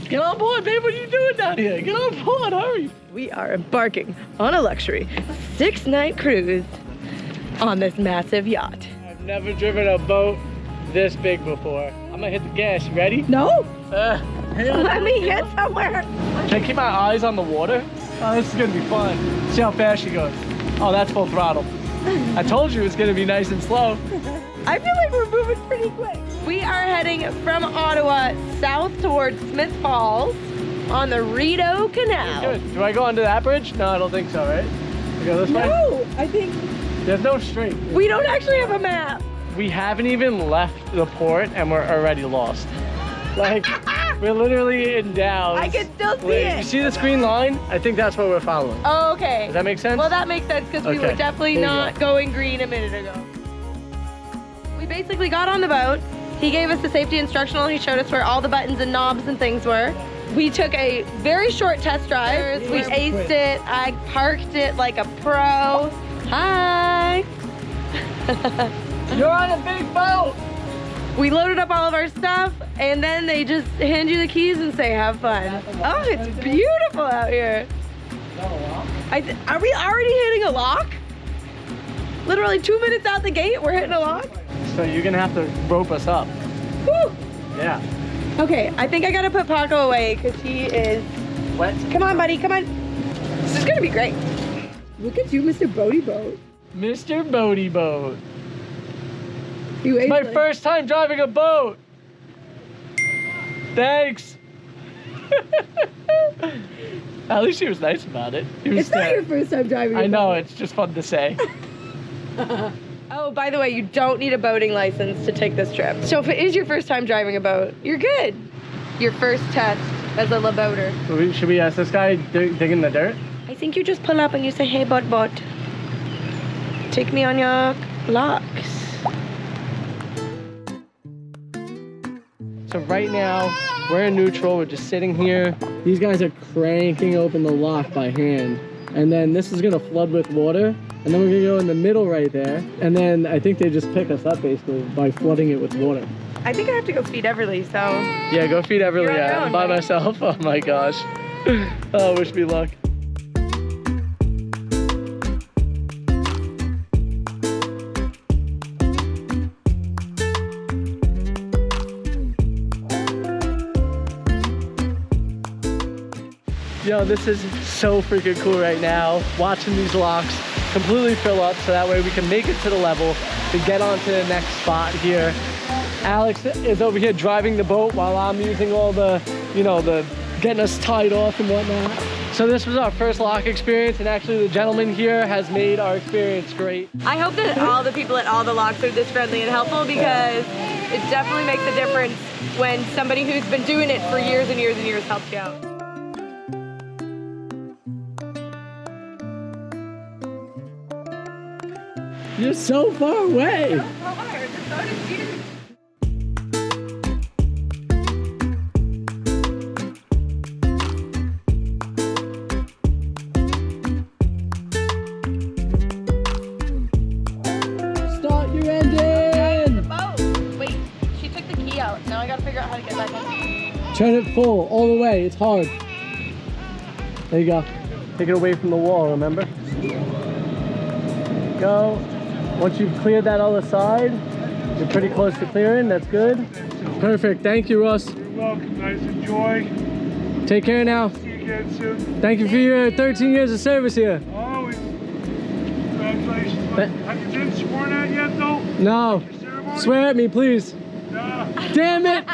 Get on board, babe. What are you doing down here? Get on board, hurry. We are embarking on a luxury 6-night cruise on this massive yacht. I've never driven a boat this big before. I'm gonna hit the gas. You ready? No? Let Let me get somewhere. Can I keep my eyes on the water? Oh, this is gonna be fun. See how fast she goes. Oh, that's full throttle. I told you it's gonna be nice and slow. I feel like we're moving pretty quick. We are heading from Ottawa south towards Smith Falls on the Rideau Canal. Good. Do I go under that bridge? No, I don't think so, right? We go this way? No, I think There's no straight. we don't actually have a map. We haven't even left the port and we're already lost. Like, we're literally in Downs. I can still see Wait, it. You see this green line? I think that's what we're following. Oh, okay. Does that make sense? Well, that makes sense because we were Okay. definitely There you not going green a minute ago. We basically got on the boat. He gave us the safety instructional. He showed us where all the buttons and knobs and things were. We took a very short test drive. We aced it. I parked it like a pro. Hi. You're on a big boat. We loaded up all of our stuff, and then they just hand you the keys and say, have fun. Oh, it's beautiful out here. Are we already hitting a lock? Literally 2 minutes out the gate, we're hitting a lock? So you're gonna have to rope us up. Woo! Yeah. Okay, I think I gotta put Paco away because he is... Wet. Come on, buddy, come on. This is gonna be great. Look at you, Mr. Boaty Boat. Mr. Boaty Boat. You ate My like- first time driving a boat. Thanks. At least he was nice about it. He was It's not there. your first time driving a I know, boat. it's just fun to say. Oh, by the way, you don't need a boating license to take this trip. So if it is your first time driving a boat, you're good. Your first test as a boater. Should we ask this guy digging the dirt? I think you just pull up and you say, hey, boat. Take me on your locks. So right now, we're in neutral. We're just sitting here. These guys are cranking open the lock by hand. And then this is gonna flood with water. And then we're gonna go in the middle right there. And then I think they just pick us up basically by flooding it with water. I think I have to go feed Everly, so. Yeah, go feed Everly. You're on your I'm own, by buddy. myself. Oh my gosh. Oh, wish me luck. Yo, this is so freaking cool right now. Watching these locks completely fill up so that way we can make it to the level to get on to the next spot here. Alex is over here driving the boat while I'm using all the, the getting us tied off and whatnot. So this was our first lock experience, and actually the gentleman here has made our experience great. I hope that all the people at all the locks are this friendly and helpful because it definitely makes a difference when somebody who's been doing it for years and years and years helps you out. You're so far away. Start your engine. Wait, she took the key out. Now I gotta figure out how to get back on. Turn it full, all the way. It's hard. There you go. Take it away from the wall, remember? Go. Once you've cleared that other side, you're pretty close to clearing. That's good. Perfect. Thank you, Russ. You're welcome, guys. Enjoy. Take care now. See you again soon. Thank you for your 13 years of service here. Always. Congratulations. Have you been sworn at yet, though? No. Your ceremony? Swear at me, please. Nah. Damn it.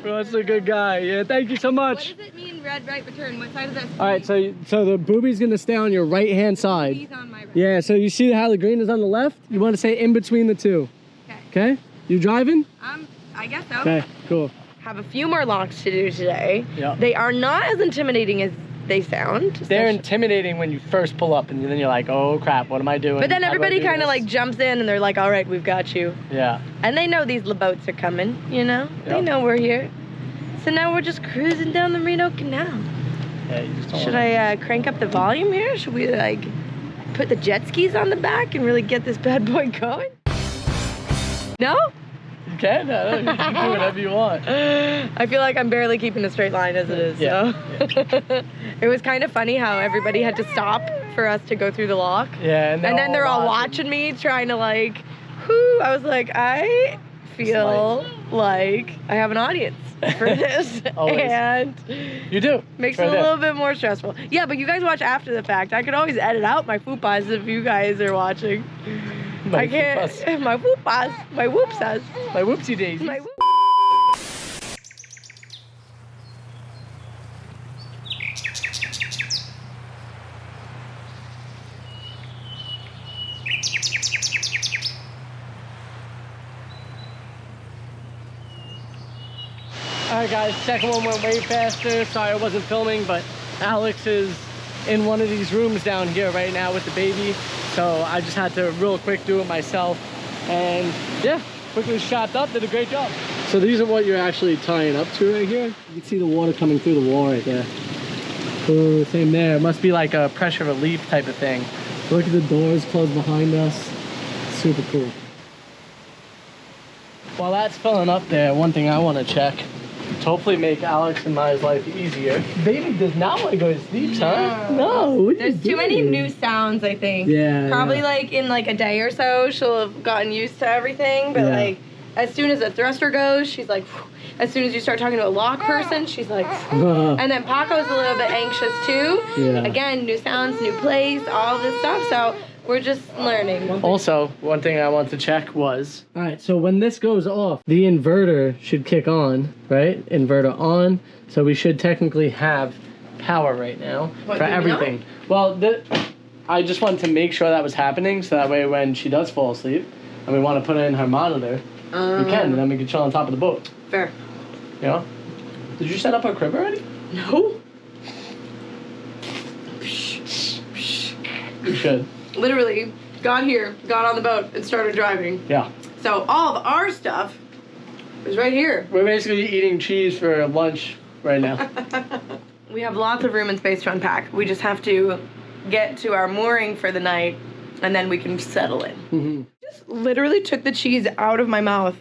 Russ is a good guy. Yeah, thank you so much. What does it mean, red right return? What side is that? All right, so the boobie's gonna stay on your right-hand side. He's on my right. Yeah, so you see how the green is on the left? You want to say in between the two. Okay. Okay? You driving? I guess so. Okay, cool. Have a few more locks to do today. Yeah. They are not as intimidating as they sound. They're intimidating when you first pull up, and then you're like, oh crap, what am I doing? But then How do I everybody do kind of this? like jumps in and they're like, all right, we've got you. Yeah. And they know these boats are coming, you know? They Yep. know we're here. So now we're just cruising down the Rideau Canal. Yeah, you just don't Should wanna- I crank up the volume here? Should we like put the jet skis on the back and really get this bad boy going? No? You can. You can do whatever you want. I feel like I'm barely keeping a straight line as it is. Yeah. So. It was kind of funny how everybody had to stop for us to go through the lock. Yeah, and then they're all watching me, trying to like, whoo. I was like, I feel like I have an audience for this. And you do. Makes it a little bit more stressful. Yeah, but you guys watch after the fact. I could always edit out my fupas if you guys are watching. I can't. Fupas. My fupas. My whoopsas. My whoopsie daisies. My Alright guys, second one went way faster. Sorry I wasn't filming, but Alex is in one of these rooms down here right now with the baby. So I just had to real quick do it myself. And yeah, quickly strapped up, did a great job. So these are what you're actually tying up to right here. You can see the water coming through the wall right there. Oh, same there. It must be like a pressure relief type of thing. Look at the doors closed behind us. Super cool. While that's filling up there, one thing I want to check to hopefully make Alex and Maya's life easier. Baby does not want to go to sleep, huh? No. There's too many new sounds, I think. Yeah. Probably like in like a day or so, she'll have gotten used to everything. But like, as soon as a thruster goes, she's like, phew. As soon as you start talking to a lock person, she's like, and then Paco's a little bit anxious too. Yeah. Again, new sounds, new place, all this stuff. So we're just learning. Also, one thing I want to check was, all right, so when this goes off, the inverter should kick on, right? Inverter on. So we should technically have power right now for everything. Well, I just wanted to make sure that was happening so that way when she does fall asleep and we want to put it in her monitor, we can, and then we can chill on top of the boat. Fair. You know? Did you set up her crib already? No. You should. Literally got here, got on the boat, and started driving. Yeah. So all of our stuff is right here. We're basically eating cheese for lunch right now. We have lots of room and space to unpack. We just have to get to our mooring for the night, and then we can settle in. Mm-hmm. Just literally took the cheese out of my mouth.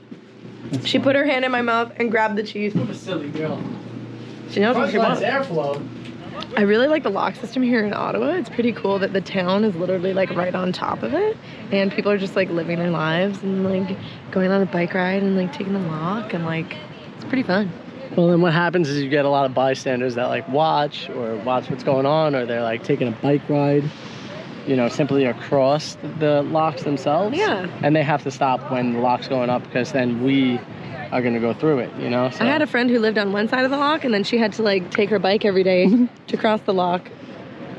She put her hand in my mouth and grabbed the cheese. What a silly girl. She knows what she wants. Airflow. I really like the lock system here in Ottawa. It's pretty cool that the town is literally like right on top of it, and people are just like living their lives and like going on a bike ride and like taking the lock, and like it's pretty fun. Well, then what happens is you get a lot of bystanders that like watch what's going on, or they're like taking a bike ride, you know, simply across the locks themselves. Yeah. And they have to stop when the lock's going up because then we are going to go through it, you know? So. I had a friend who lived on one side of the lock, and then she had to like take her bike every day to cross the lock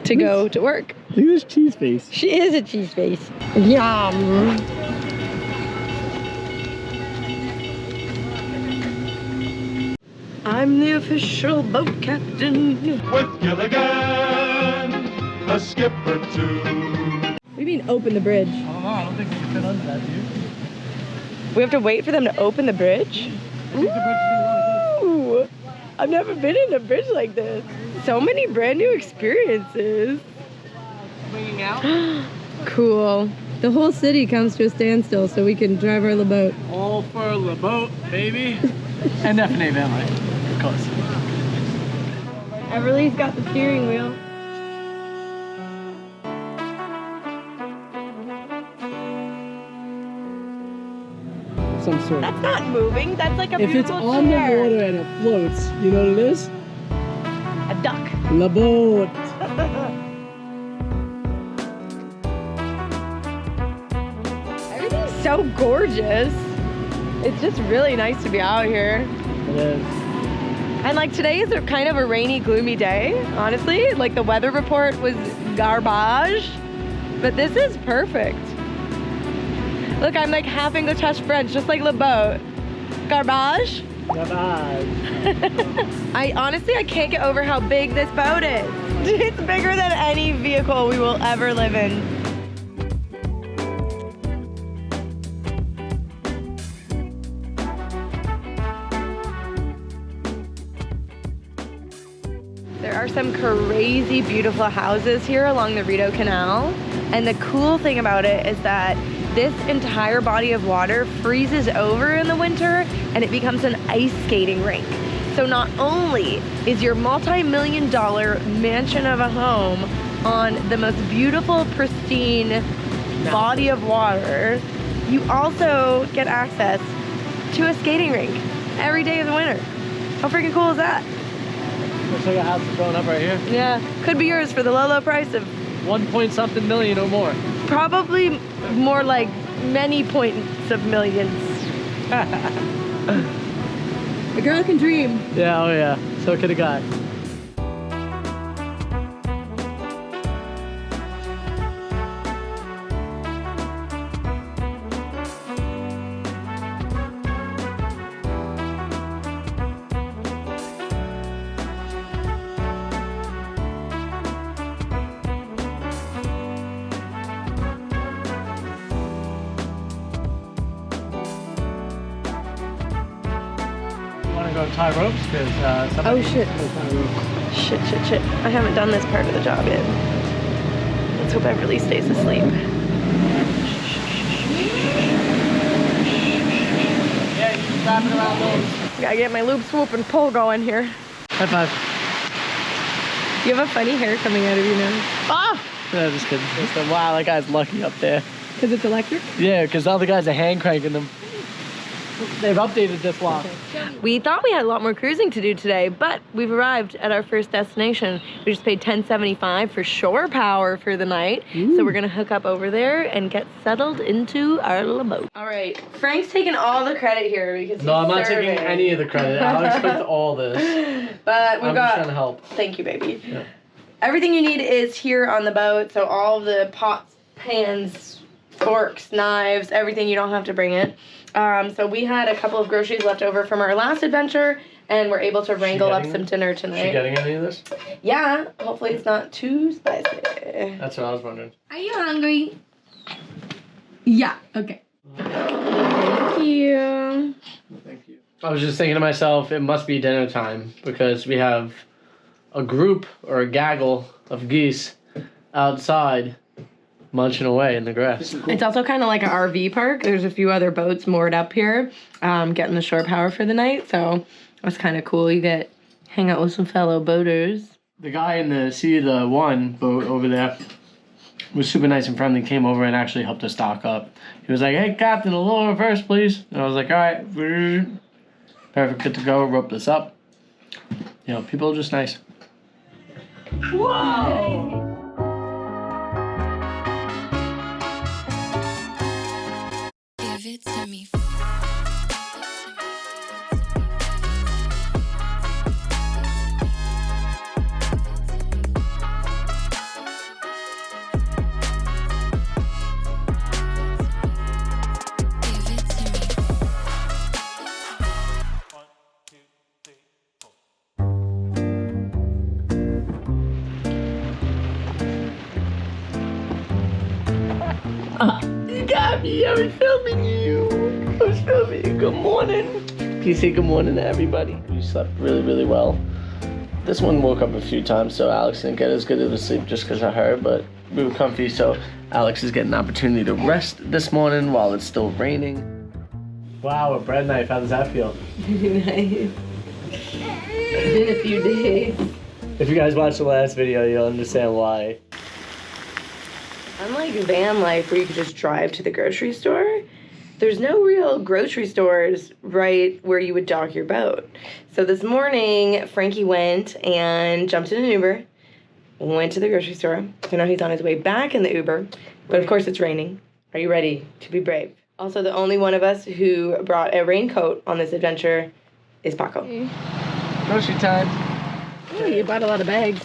to go to work. Look at this cheese face. She is a cheese face. Yum. I'm the official boat captain. With Gilligan, a skipper too. What do you mean open the bridge? I don't know. I don't think we can fit under that, dude. We have to wait for them to open the bridge? Ooh, I've never been in a bridge like this. So many brand new experiences. Swinging out. Cool. The whole city comes to a standstill so we can drive our little boat. All for the boat, baby. And definitely family, of course. Everly's got the steering wheel. Some sort. That's not moving. That's like a If it's beautiful on chair. the water and it floats, you know what it is? A duck. La boat. Everything's so gorgeous. It's just really nice to be out here. It is. And like today is a kind of a rainy, gloomy day, honestly. Like the weather report was garbage, but this is perfect. Look, I'm like half English, half French, just like Le Boat. Garbage. Garbage. I can't get over how big this boat is. It's bigger than any vehicle we will ever live in. There are some crazy beautiful houses here along the Rideau Canal. And the cool thing about it is that this entire body of water freezes over in the winter and it becomes an ice skating rink. So not only is your multi-million-dollar mansion of a home on the most beautiful, pristine body of water, you also get access to a skating rink every day of the winter. How freaking cool is that? Looks like a house is going up right here. Yeah, could be yours for the low, low price of 1 point something million or more. probably more like many points of millions. A girl can dream. Yeah, oh yeah. So could a guy. Go tie ropes because Oh shit. Shit. I haven't done this part of the job yet. Let's hope Beverly stays asleep. Yeah, you keep wrapping around those. Gotta get my loop, swoop, and pull going here. High five. You have a funny hair coming out of you now. Ah! No, just kidding. Just wow, that guy's lucky up there. Because it's electric? Yeah, because all the guys are hand cranking them. They've updated this lock. We thought we had a lot more cruising to do today, but we've arrived at our first destination. We just paid $10.75 for shore power for the night. Ooh. So we're gonna hook up over there and get settled into our little boat. All right, Frank's taking all the credit here because No, I'm not taking any of the credit. I'll expect all this. But we've I'm got, just trying to help. Thank you, baby. Yeah. Everything you need is here on the boat. So all the pots, pans, forks, knives, everything, you don't have to bring it. So we had a couple of groceries left over from our last adventure, and we're able to wrangle up some dinner Is she tonight. getting any of this? Yeah, hopefully it's not too spicy. That's what I was wondering. Are you hungry? Yeah, okay. Thank you. Thank you. I was just thinking to myself, it must be dinner time because we have a group or a gaggle of geese outside munching away in the grass. It's also kind of like an RV park. There's a few other boats moored up here, getting the shore power for the night. So that's kind of cool. You get hang out with some fellow boaters. The guy in the the one boat over there was super nice and friendly, came over and actually helped us stock up. He was like, hey, Captain, a little reverse, please. And I was like, all right, perfect, good to go, rope this up. You know, people are just nice. Whoa! Give it to me. You got me, I was filming you. I was filming you. Good morning. Can you say good morning to everybody? You slept really, really well. This one woke up a few times, so Alex didn't get as good of a sleep just because of her, but we were comfy, so Alex is getting an opportunity to rest this morning while it's still raining. Wow, a bread knife, how does that feel? Nice. It's been a few days. If you guys watched the last video, you'll understand why. Unlike van life where you could just drive to the grocery store, there's no real grocery stores right where you would dock your boat. So this morning, Frankie went and jumped in an Uber, went to the grocery store. So now he's on his way back in the Uber, but of course it's raining. Are you ready to be brave? Also, the only one of us who brought a raincoat on this adventure is Paco. Grocery time. Oh, you bought a lot of bags.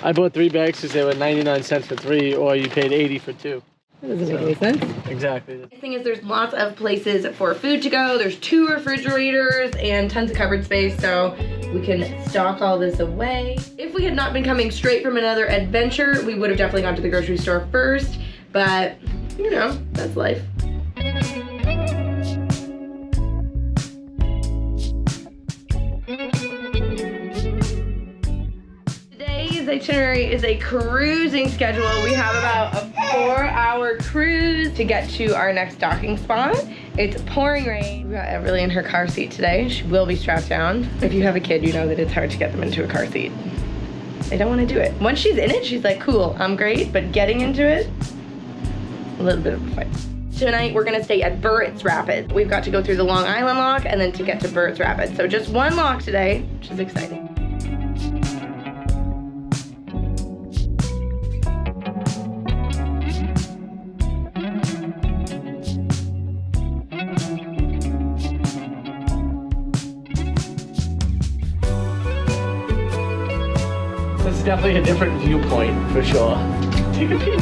I bought 3 bags because they were 99 cents for 3, or you paid 80 for 2. That doesn't make any sense. Exactly. The thing is, there's lots of places for food to go. There's 2 refrigerators and tons of cupboard space, so we can stock all this away. If we had not been coming straight from another adventure, we would have definitely gone to the grocery store first, but you know, that's life. Today's itinerary is a cruising schedule. We have about a 4-hour cruise to get to our next docking spot. It's pouring rain. We got Everly in her car seat today. She will be strapped down. If you have a kid, you know that it's hard to get them into a car seat. They don't want to do it. Once she's in it, she's like, cool, I'm great, but getting into it, a little bit of a fight. Tonight, we're gonna stay at Burrett's Rapids. We've got to go through the Long Island lock and then to get to Burrett's Rapids. So just one lock today, which is exciting. This is definitely a different viewpoint for sure. Take a peek.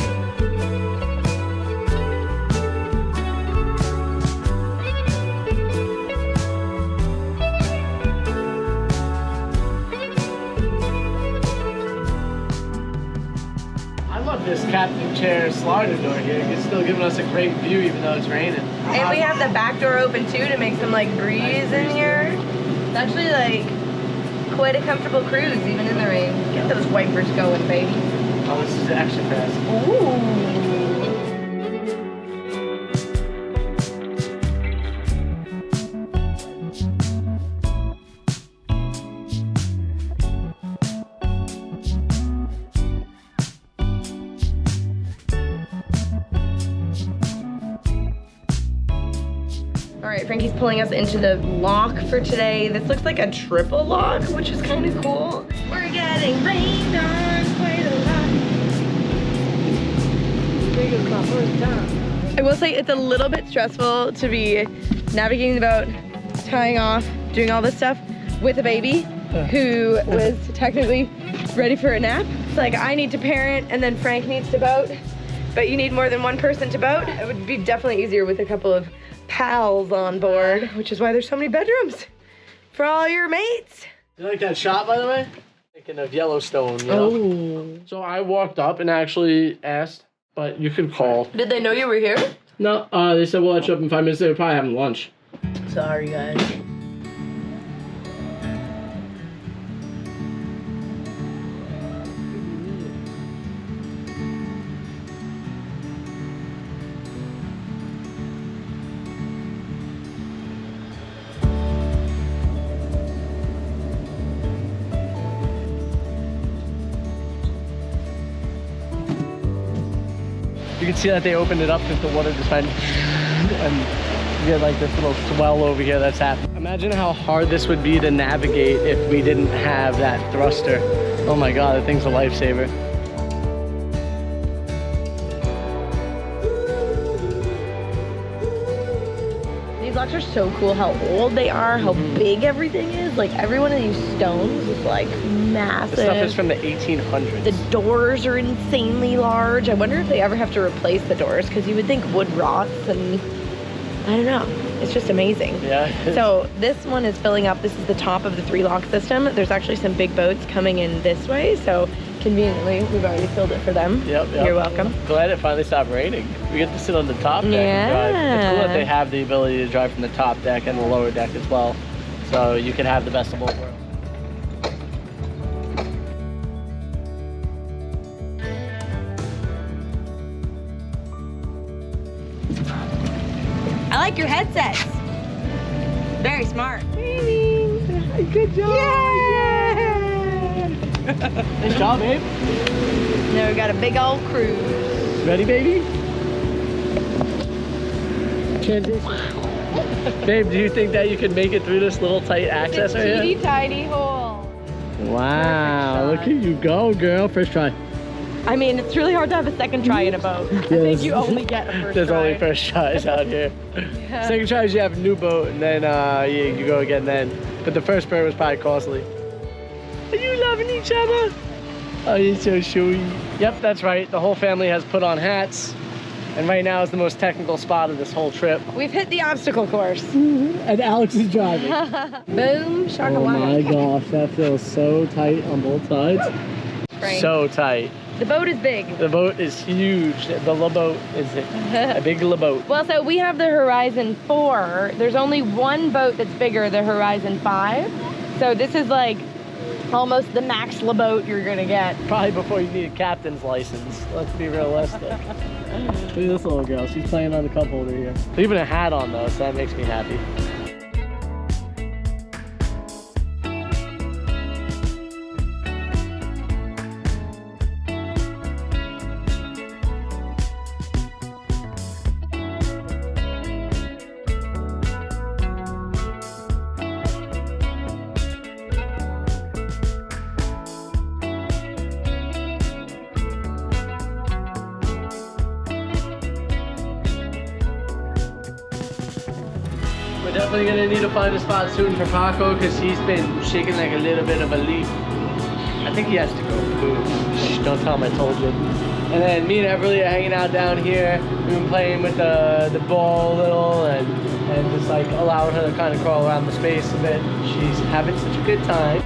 I love this captain chair slider door here. It's still giving us a great view even though it's raining. And we have the back door open too to make some like breeze in here. It's actually like quite a comfortable cruise even in the rain. Get those wipers going, baby. Oh, this is extra fast. Ooh. All right, Frankie's pulling us into the lock for today. This looks like a triple lock, which is kind of cool. We're getting rained on quite a lot. This is my first time. I will say it's a little bit stressful to be navigating the boat, tying off, doing all this stuff with a baby who was technically ready for a nap. It's like I need to parent and then Frank needs to boat, but you need more than one person to boat. It would be definitely easier with a couple of pals on board, which is why there's so many bedrooms for all your mates. You like that shot, by the way? Thinking of Yellowstone, you know? Oh. So I walked up and actually asked, but you could call. Did they know you were here? No, they said we'll let you up in 5 minutes. They were probably having lunch. Sorry, guys. You can see that they opened it up because the water just went and you get like this little swell over here that's happening. Imagine how hard this would be to navigate if we didn't have that thruster. Oh my God, that thing's a lifesaver. These locks are so cool, how old they are, how big everything is. Like every one of these stones is like massive. This stuff is from the 1800s. The doors are insanely large. I wonder if they ever have to replace the doors because you would think wood rots and I don't know. It's just amazing. Yeah. So this one is filling up. This is the top of the 3-lock system. There's actually some big boats coming in this way. So conveniently, we've already filled it for them. Yep. You're welcome. Glad it finally stopped raining. We get to sit on the top deck and drive. It's cool that they have the ability to drive from the top deck and the lower deck as well. So you can have the best of both worlds. I like your headsets. Very smart. Good job. Yeah. Nice job, babe. Now we got a big old cruise. Ready, baby? Transition. Babe, do you think that you could make it through this little tight access right Teeny here? tiny hole. Wow, look at you go, girl. First try. I mean, it's really hard to have a second try in a boat. I think you only get a first There's try. only first tries out here. Yeah. Second tries, you have a new boat, and then you go again then. But the first bird was probably costly. Are you loving each other? Oh, you're so sweet. Yep, that's right. The whole family has put on hats. And right now is the most technical spot of this whole trip. We've hit the obstacle course. And Alex is driving. Boom, shaka Oh my gosh, that feels so tight on both sides. Frank. So tight. The boat is big. The boat is huge. The boat is a big boat. Well, so we have the Horizon 4. There's only one boat that's bigger, the Horizon 5. So this is like almost the max boat you're gonna get. Probably before you need a captain's license. Let's be realistic. Look at this little girl. She's playing on the cup holder here. Leaving a hat on though, so that makes me happy. We're definitely gonna need to find a spot soon for Paco because he's been shaking like a little bit of a leaf. I think he has to go poop. Shh, don't tell him I told you. And then me and Everly are hanging out down here. We've been playing with the ball a little and just like allowing her to kind of crawl around the space a bit. She's having such a good time.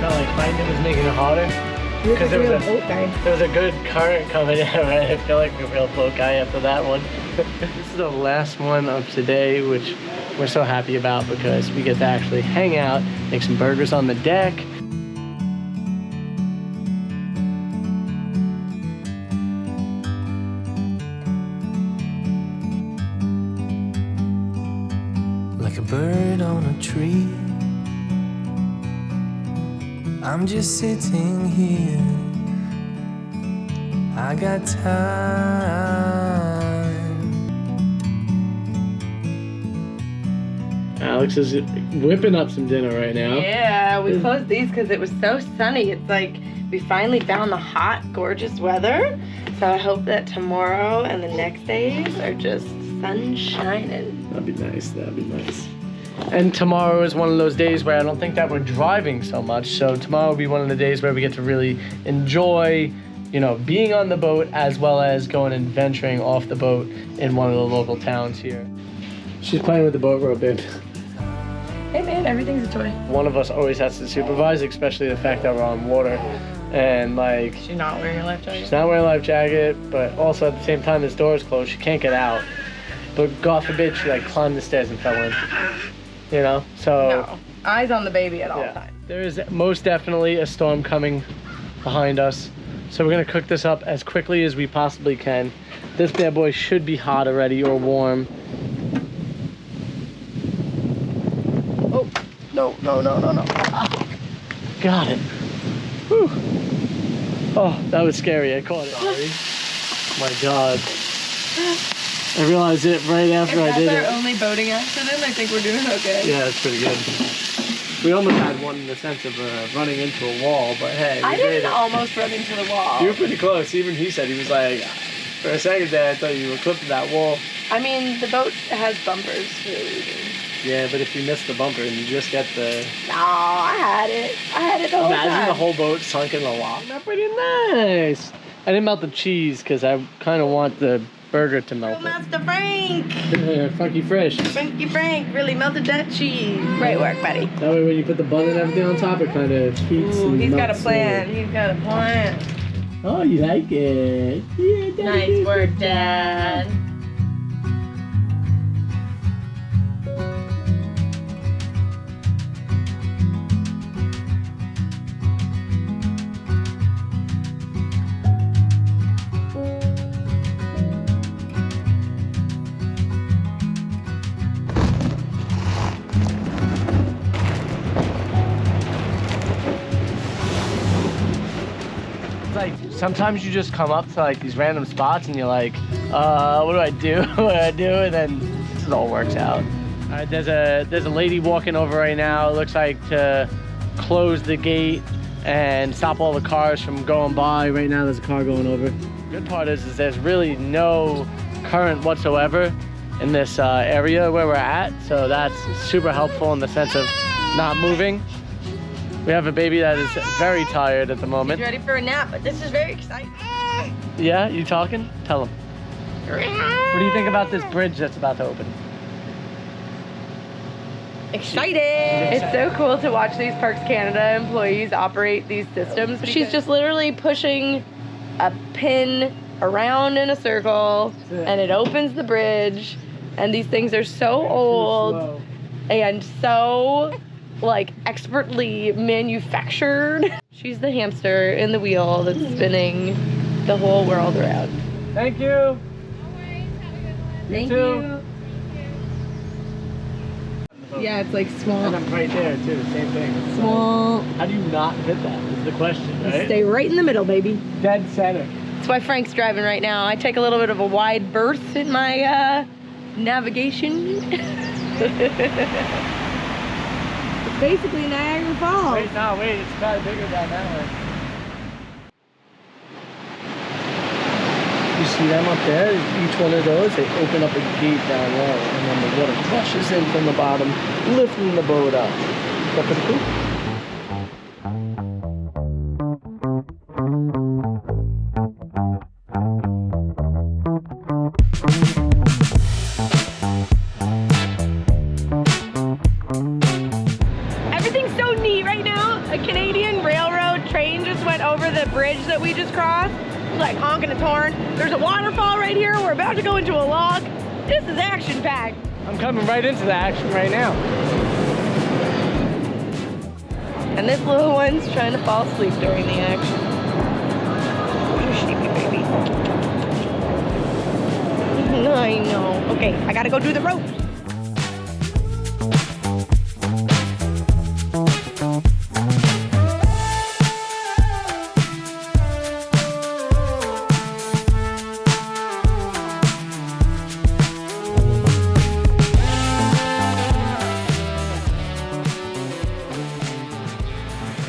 Like finding it was making it harder because there was a good current coming in, right? I feel like a real boat guy after that one. This is the last one of today, which we're so happy about because we get to actually hang out, make some burgers on the deck. Like a bird on a tree, I'm just sitting here. I got time. Alex is whipping up some dinner right now. Yeah, we closed these because it was so sunny. It's like we finally found the hot, gorgeous weather. So I hope that tomorrow and the next days are just sun shining. That'd be nice, that'd be nice. And tomorrow is one of those days where I don't think that we're driving so much. So tomorrow will be one of the days where we get to really enjoy, you know, being on the boat as well as going and venturing off the boat in one of the local towns here. She's playing with the boat rope, babe. Hey man, everything's a toy. One of us always has to supervise, especially the fact that we're on water. And like, She's not wearing a life jacket. she's not wearing a life jacket, but also at the same time this door is closed, she can't get out. But God forbid she like climbed the stairs and fell in. You know, so No, eyes on the baby at all times. There is most definitely a storm coming behind us. So we're gonna cook this up as quickly as we possibly can. This bad boy should be hot already or warm. Oh, no. Got it. Whew. Oh, that was scary, I caught it. Sorry. My God. I realized it right after I did If it. that's our only boating accident, I think we're doing okay. Yeah, it's pretty good. We almost had one in the sense of running into a wall, but hey, we I made didn't it. almost run into the wall. You were pretty close. Even he said, he was like, for a second there, I thought you were clipping that wall. I mean, the boat has bumpers for a reason. Yeah, but if you miss the bumper and you just get the... No, I had it. I had it the whole time. Imagine the whole boat sunk in the log. That's pretty nice. I didn't melt the cheese because I kind of want the burger to melt Master Frank! it. Funky fresh. Frankie Frank really melted that cheese. Great work, buddy. That way when you put the bun and everything on top, it kind of heats Ooh, and he's got a melts plan. slowly. He's got a plan. Oh, you like it? Yeah, Daddy. Nice work, Dad. Like sometimes you just come up to like these random spots and you're like, what do I do? What do I do? And then it all works out. All right, there's a lady walking over right now. It looks like to close the gate and stop all the cars from going by. Right now there's a car going over. Good part is there's really no current whatsoever in this area where we're at. So that's super helpful in the sense of not moving. We have a baby that is very tired at the moment. He's ready for a nap, but this is very exciting. Yeah, you talking? Tell him. What do you think about this bridge that's about to open? Excited! It's so cool to watch these Parks Canada employees operate these systems. She's just literally pushing a pin around in a circle and it opens the bridge. And these things are so old and so like expertly manufactured. She's the hamster in the wheel that's spinning the whole world around. Thank you. Thank too. you. Yeah, it's like small. And I'm right there too, same thing. It's Small. like, how do you not hit that is the question, right? Stay right in the middle, baby. Dead center. That's why Frank's driving right now. I take a little bit of a wide berth in my navigation. It's basically Niagara Falls. Wait, no, wait, it's kind of bigger down that way. You see them up there? Each one of those, they open up a gate down low, and then the water rushes in from the bottom, lifting the boat up. Is that pretty cool? Everything's so neat right now. A Canadian railroad train just went over the bridge that we just crossed. It's like honking its horn. There's a waterfall right here. We're about to go into a log. This is action-packed. I'm coming right into the action right now. And this little one's trying to fall asleep during the action. You're sleepy, baby. I know. Okay, I gotta go do the ropes.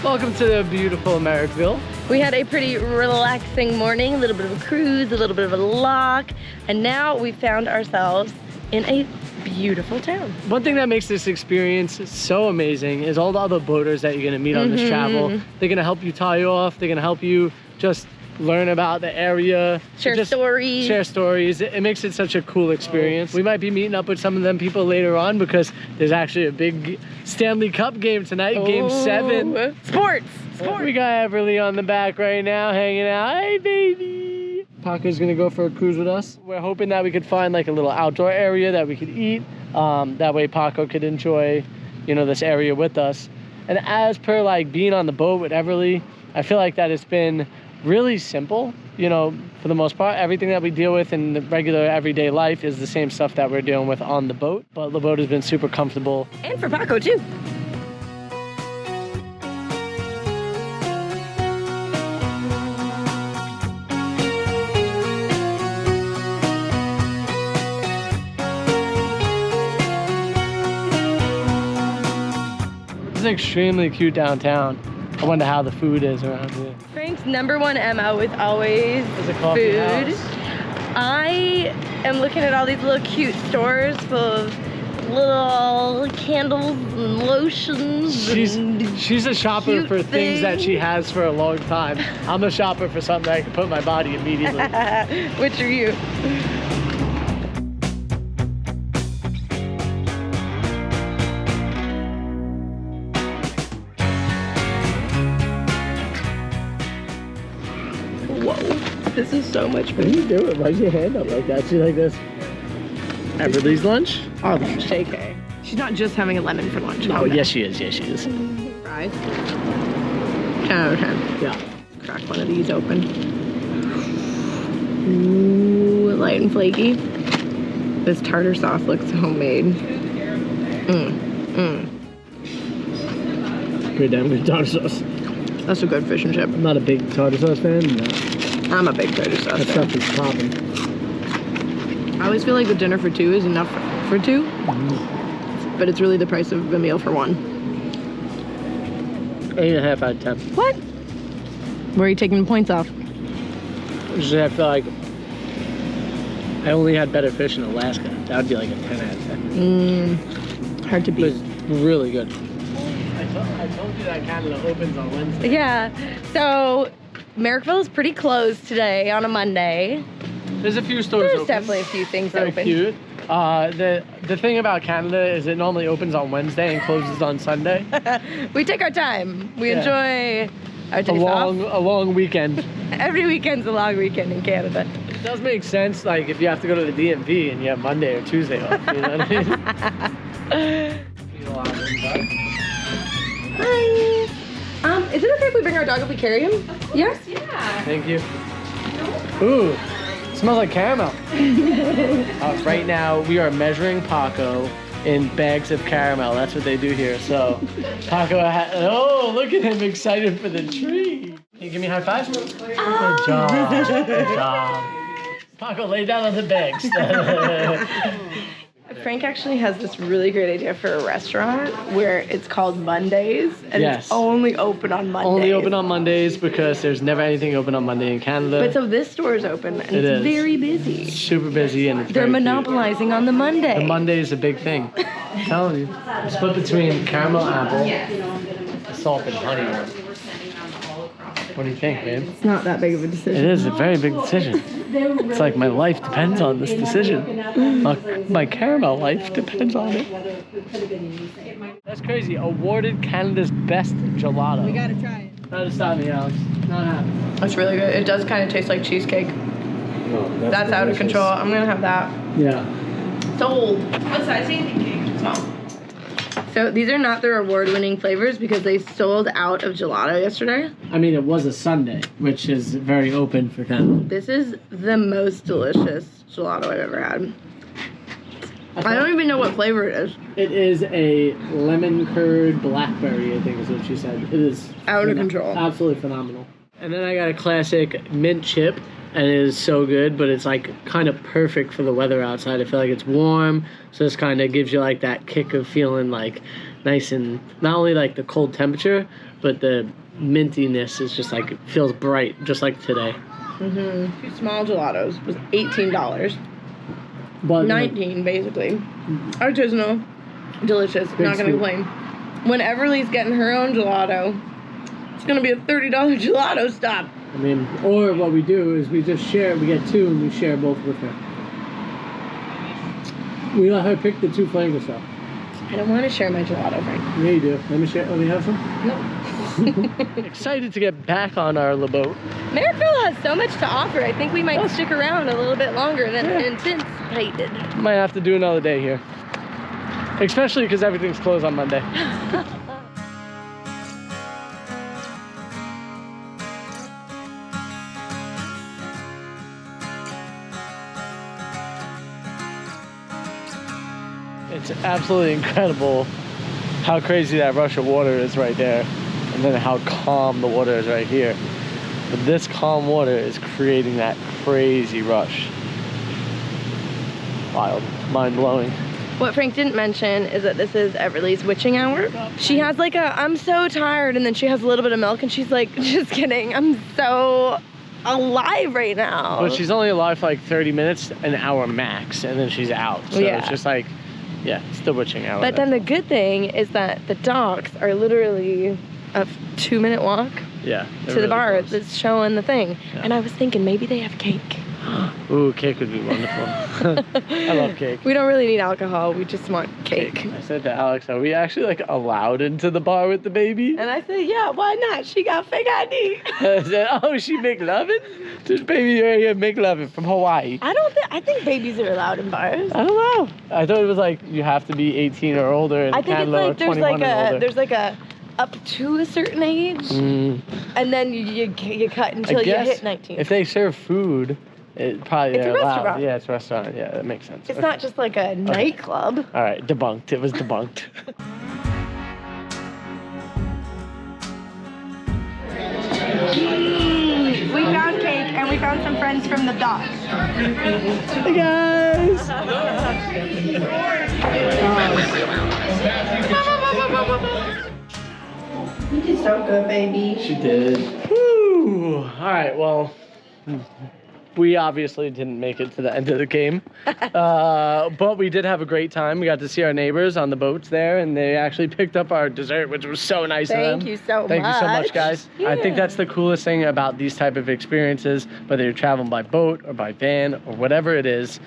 Welcome to the beautiful Merrickville. We had a pretty relaxing morning, a little bit of a cruise, a little bit of a lock, and now we found ourselves in a beautiful town. One thing that makes this experience so amazing is all the other boaters that you're gonna meet on this travel. They're gonna help you tie off, they're gonna help you just learn about the area. Share stories. Share stories. It makes it such a cool experience. We might be meeting up with some of them people later on because there's actually a big Stanley Cup game tonight, Game 7. Sports. We got Everly on the back right now, hanging out. Hey, baby. Paco's gonna go for a cruise with us. We're hoping that we could find like a little outdoor area that we could eat. That way Paco could enjoy, you know, this area with us. And as per like being on the boat with Everly, I feel like that it's been really simple, you know, for the most part. Everything that we deal with in the regular everyday life is the same stuff that we're dealing with on the boat, but the boat has been super comfortable. And for Paco too. It's extremely cute downtown. I wonder how the food is around here. Frank's #1 MO is always It's a coffee food. house. I am looking at all these little cute stores full of little candles and lotions. She's a shopper cute for things that she things. has for a long time. I'm a shopper for something that I can put in my body immediately. Which are you? Whoa, this is so much What are food. you doing? Why's your hand up like that? She's like this. Everly's lunch? Our lunch. JK. She's not just having a lemon for lunch. Oh, yes she is. Yes she is. Fries. 10 out of 10. Yeah. Crack one of these open. Ooh, light and flaky. This tartar sauce looks homemade. Pretty damn good tartar sauce. That's a good fish and chip. I'm not a big tartar sauce fan. No. I'm a big tartar sauce That fan. stuff is popping. I always feel like the dinner for two is enough for two, but it's really the price of a meal for one. 8.5 out of 10. What? Where are you taking the points off? Just I feel like I only had better fish in Alaska. That would be like a 10 out of 10. Hard to It beat. was really good. I told you that Canada opens on Wednesday. Yeah, so Merrickville is pretty closed today on a Monday. There's a few stores There's open. definitely a few things Very open. cute. The thing about Canada is it normally opens on Wednesday and closes on Sunday. We take our time. We Yeah. enjoy our A days off. long weekend. Every weekend's a long weekend in Canada. It does make sense, like if you have to go to the DMV and you have Monday or Tuesday off. You know what I mean? Hi. Is it okay if we bring our dog if we carry him? Yes. Thank you. Ooh, it smells like caramel. Right now, we are measuring Paco in bags of caramel. That's what they do here. So, Paco, oh, look at him excited for the tree. Can you give me a high five? Good job. Good job. Paco, lay down on the bags. Frank actually has this really great idea for a restaurant where it's called Mondays and Yes. it's only open on Mondays. Only open on Mondays because there's never anything open on Monday in Canada. But so this store is open and It it's is. very busy. It's super busy and it's They're very cute. monopolizing on the Monday. The Monday is a big thing. I'm telling you. I'm split between caramel apple, the salt and honey one. What do you think, babe? It's not that big of a It decision. is a very big decision. It's like my life depends on this decision. My caramel life depends on it. That's crazy. Awarded Canada's best gelato. We gotta try it. Not to stop me, Alex. Not happening. It's really good. It does kind of taste like cheesecake. No, That's out of control. I'm gonna have that. Yeah. Sold. What size do you think? Small. So these are not their award-winning flavors because they sold out of gelato yesterday. I mean, it was a Sunday, which is very open for Canada. This is the most delicious gelato I've ever had. I don't even know what flavor it is. It is a lemon curd blackberry, I think is what she said. It is Out of control. Absolutely phenomenal. And then I got a classic mint chip, and it is so good, but it's like kind of perfect for the weather outside. I feel like it's warm, so this kind of gives you like that kick of feeling like nice and not only like the cold temperature, but the mintiness is just like, it feels bright, just like today. Two small gelatos was $18. But 19 basically. Artisanal, delicious. Big Not gonna scoop. complain. When Everly's getting her own gelato, it's gonna be a $30 gelato stop. I mean, or what we do is we just share, we get two and we share both with her. We let her pick the two flavors though. I don't want to share my gelato, Frank. Yeah, you do. Let me have some. No. Excited to get back on our little boat. Merrifield has so much to offer. I think we might stick around a little bit longer than anticipated. Might have to do another day here. Especially because everything's closed on Monday. It's absolutely incredible how crazy that rush of water is right there, and then how calm the water is right here. But this calm water is creating that crazy rush. Wild, mind-blowing. What Frank didn't mention is that this is Everly's witching hour. She has like a, I'm so tired, and then she has a little bit of milk, and she's like, just kidding, I'm so alive right now. But she's only alive for like 30 minutes, an hour max, and then she's out. So Yeah. it's just like, yeah, it's the witching hour. But then the good thing is that the docks are literally a 2-minute walk yeah, to the bar that's showing the thing. Yeah. And I was thinking maybe they have cake. Ooh, cake would be wonderful. I love cake. We don't really need alcohol, we just want cake. I said to Alex, are we actually like allowed into the bar with the baby? And I said, yeah, why not? She got fake ID. I said, oh, she make lovin'? This baby right here make lovin' from Hawaii. I think babies are allowed in bars. I don't know. I thought it was like you have to be 18 or older in I think it's Canada, like or 21 and older. there's like a up to a certain age, Mm, and then you cut until I you guess hit 19. if they serve food, it probably It's a they're allowed. restaurant. Yeah, it's a restaurant. Yeah, that makes sense. It's Okay. not just like a nightclub. All right, debunked. It was debunked. We found cake and we found some friends from the dock. Hey guys. You did so good, baby. She did. Woo. All right. Well, we obviously didn't make it to the end of the game, but we did have a great time. We got to see our neighbors on the boats there, and they actually picked up our dessert, which was so nice of them. Thank you so Thank you so much, much. guys. I think that's the coolest thing about these type of experiences, whether you're traveling by boat or by van or whatever it is.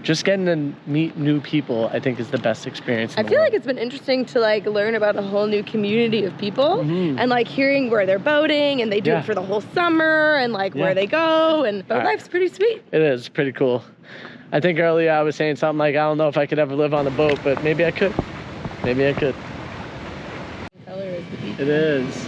just getting to meet new people, I think, is the best experience. I feel like it's been interesting to like learn about a whole new community of people and like hearing where they're boating and they do it for the whole summer and like where they go, and boat life's pretty sweet. It is pretty cool. I think earlier I was saying something like, I don't know if I could ever live on a boat, but maybe I could. Maybe I could. It is.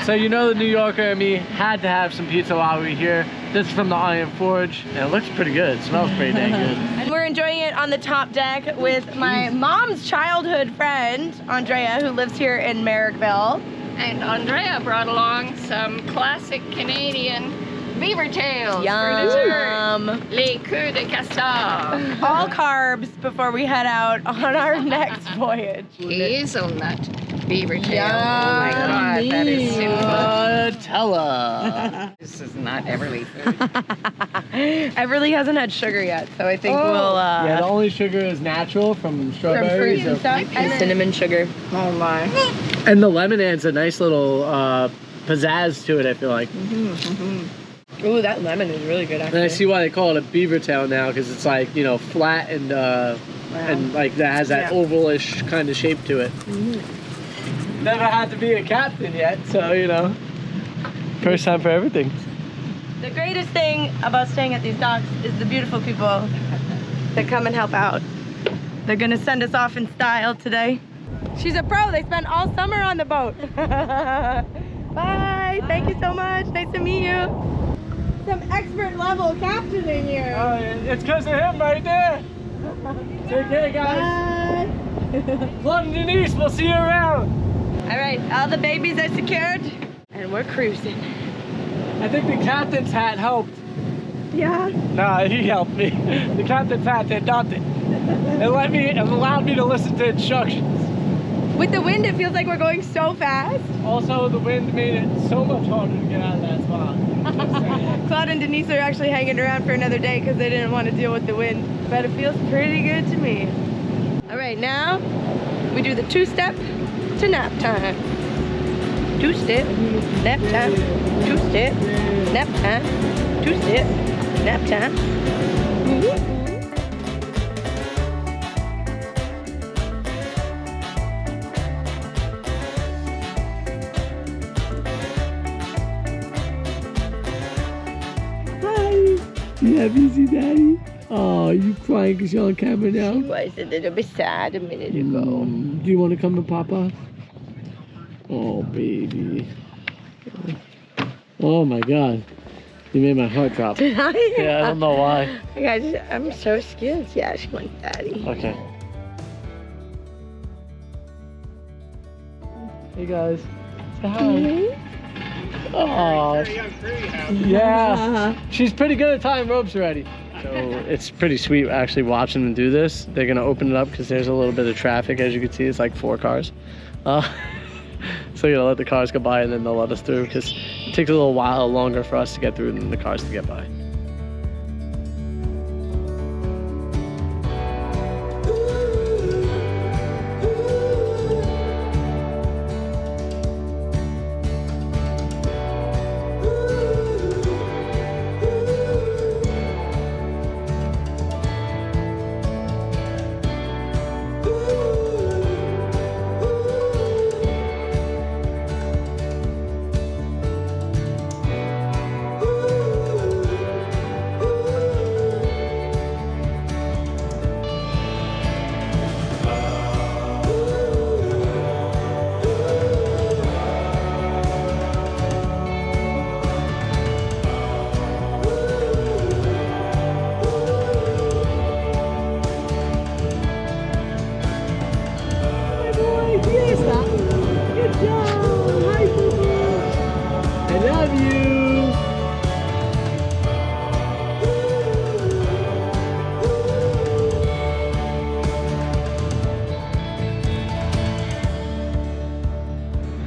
So you know the New Yorker and me had to have some pizza while we were here. This is from the Iron Forge, and it looks pretty good. It smells pretty dang good. And we're enjoying it on the top deck with my mom's childhood friend, Andrea, who lives here in Merrickville. And Andrea brought along some classic Canadian beaver tails for dessert. Les queues de castor. All carbs before we head out on our next voyage. Hazelnut beaver tail. Oh my god, that is super. Nutella. This is not Everly food. Everly hasn't had sugar yet, so I think we'll Yeah, the only sugar is natural from strawberries. fruit and stuff. And cinnamon sugar. Oh my. And the lemon adds a nice little pizzazz to it, I feel like. Ooh, that lemon is really good, actually. And I see why they call it a beaver tail now, because it's like, you know, flat and like that has that ovalish kind of shape to it. Never had to be a captain yet, so you know, first time for everything. The greatest thing about staying at these docks is the beautiful people that come and help out. They're gonna send us off in style today. She's a pro, they spent all summer on the boat. Bye, thank you so much, nice to meet you. Some expert level captaining here. Oh, it's because of him right there. Take care, guys. Bye. Plum Denise, we'll see you around. All right, all the babies are secured and we're cruising. I think the captain's hat helped. Yeah. Nah, he helped me. The captain's hat did nothing. It allowed me to listen to instructions. With the wind, it feels like we're going so fast. Also, the wind made it so much harder to get out of that spot. Claude and Denise are actually hanging around for another day because they didn't want to deal with the wind. But it feels pretty good to me. All right, now we do the two-step to nap time. Two-step, nap time. Two-step, nap time. Two-step, nap time. You have easy, Daddy? Oh, you crying because you're on camera now? She was a little bit sad a minute ago. Do you want to come to Papa? Oh, baby. Oh my God. You made my heart drop. Did I? Yeah, I don't know why. I'm so scared. Yeah, she wants Daddy. Okay. Hey guys. Say hi. Oh, yeah. She's pretty good at tying ropes already. So it's pretty sweet actually watching them do this. They're gonna open it up because there's a little bit of traffic, as you can see. It's like 4 cars. So you're gonna let the cars go by and then they'll let us through because it takes a little while longer for us to get through than the cars to get by.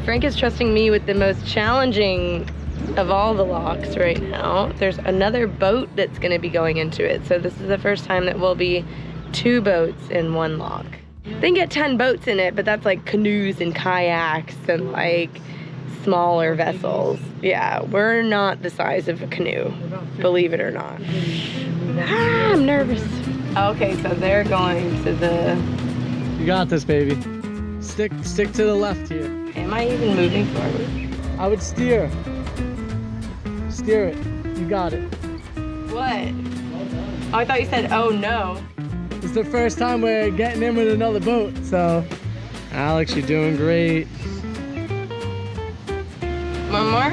Frank is trusting me with the most challenging of all the locks right now. There's another boat that's gonna be going into it. So this is the first time that we'll be 2 boats in 1 lock. They can get 10 boats in it, but that's like canoes and kayaks and like smaller vessels. Yeah, we're not the size of a canoe, believe it or not. I'm nervous. Okay, so they're going to the... You got this, baby. Stick to the left here. Am I even moving forward? I would steer. Steer it. You got it. What? Oh, I thought you said, oh no. It's the first time we're getting in with another boat, so. Alex, you're doing great. One more?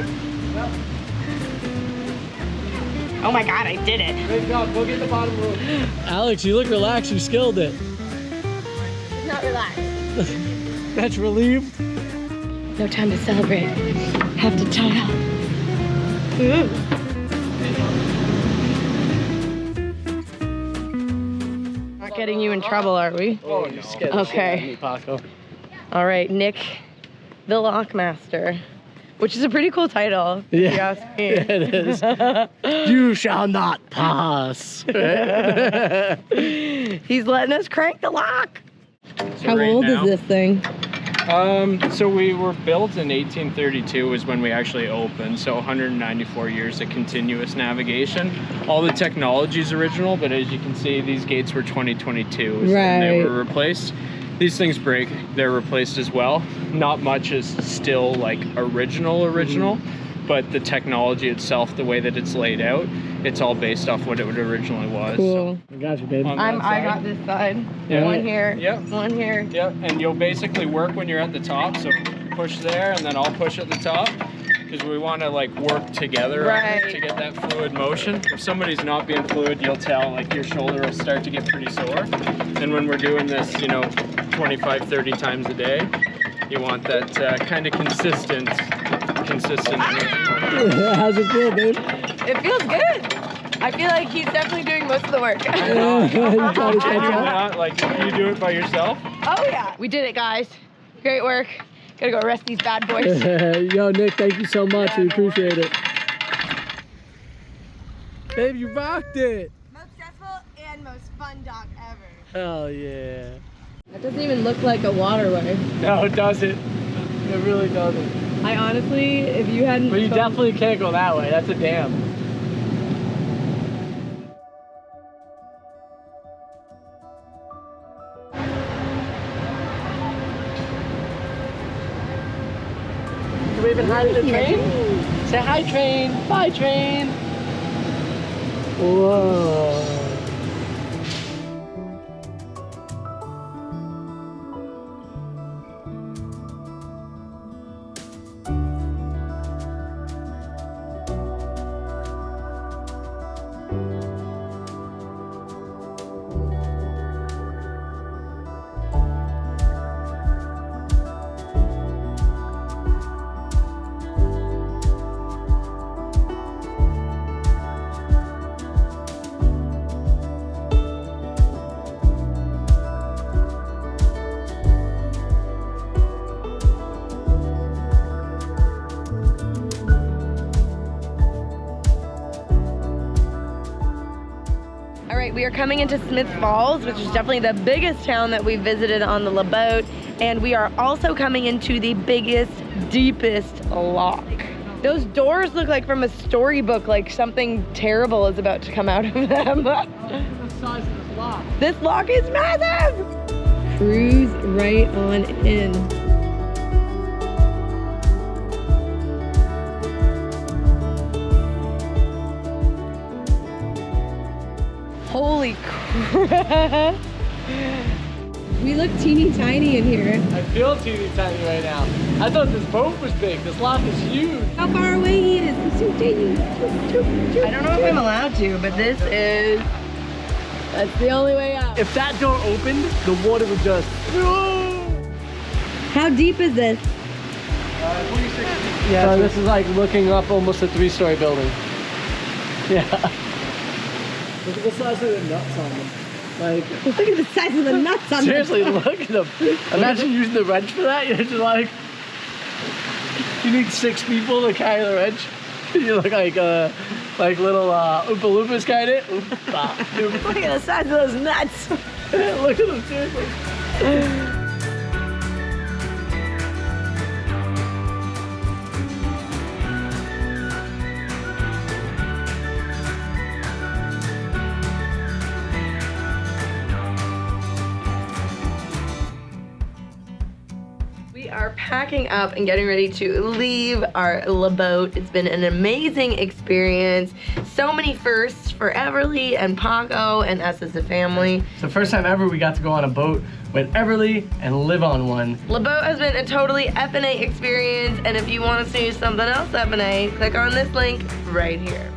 Oh my God, I did it. Great job, go get the bottom rope. Alex, you look relaxed, you skilled it. It's not relaxed. That's relieved. No time to celebrate. Have to tie up. Ooh. Not getting you in trouble, are we? Oh, you scared the shit out of me, Paco. All right, Nick, the Lockmaster, which is a pretty cool title. If you ask me. It is. You shall not pass. He's letting us crank the lock. How right old now- is this thing? So we were built in 1832 was when we actually opened, so 194 years of continuous navigation. All the technology is original, but as you can see, these gates were 2022 when they were replaced. These things break, they're replaced as well. Not much is still like original, but the technology itself, the way that it's laid out, it's all based off what it originally was. Cool. I got you, baby. I got this side. Yeah. One here. Yep. One here. Yep, and you'll basically work when you're at the top, so push there and then I'll push at the top because we want to like work together to get that fluid motion. If somebody's not being fluid, you'll tell like your shoulder will start to get pretty sore. And when we're doing this, 25, 30 times a day, you want that kind of consistent energy. How's it feel, babe? It feels good. I feel like he's definitely doing most of the work. You gotta catch up. Not like if you do it by yourself. Oh yeah. We did it, guys. Great work. Gotta go arrest these bad boys. Yo, Nick, thank you so much. We appreciate it. Babe, you rocked it. Most stressful and most fun dock ever. Hell yeah. That doesn't even look like a waterway. No, it doesn't. It really doesn't. I honestly, if you hadn't... But you definitely can't go that way. That's a dam. Can we even hide in the train? Say hi, train. Bye, train. Whoa. All right, we are coming into Smith Falls, which is definitely the biggest town that we visited on the La Boat, and we are also coming into the biggest, deepest lock. Those doors look like from a storybook, like something terrible is about to come out of them. Look at the size of this lock. This lock is massive! Cruise right on in. Holy crap! We look teeny tiny in here. I feel teeny tiny right now. I thought this boat was big. This lock is huge. How far away he is? He's so tiny. I don't know if I'm allowed to, but that's the only way out. If that door opened, the water would just. How deep is this? 26 feet. Yeah, so this is like looking up almost a 3-story building. Yeah. Look at the size of the nuts on them. Like, Look at the size of the nuts on seriously, look at them. Imagine using the wrench for that. You're just like, you need 6 people to carry the wrench. You look like little Oompa Loompas kind of. Look at the size of those nuts. Look at them, seriously. packing up and getting ready to leave our La Boat. It's been an amazing experience. So many firsts for Everly and Paco and us as a family. It's the first time ever we got to go on a boat with Everly and live on one. La Boat has been a totally F&A experience, and if you want us to use something else F&A, click on this link right here.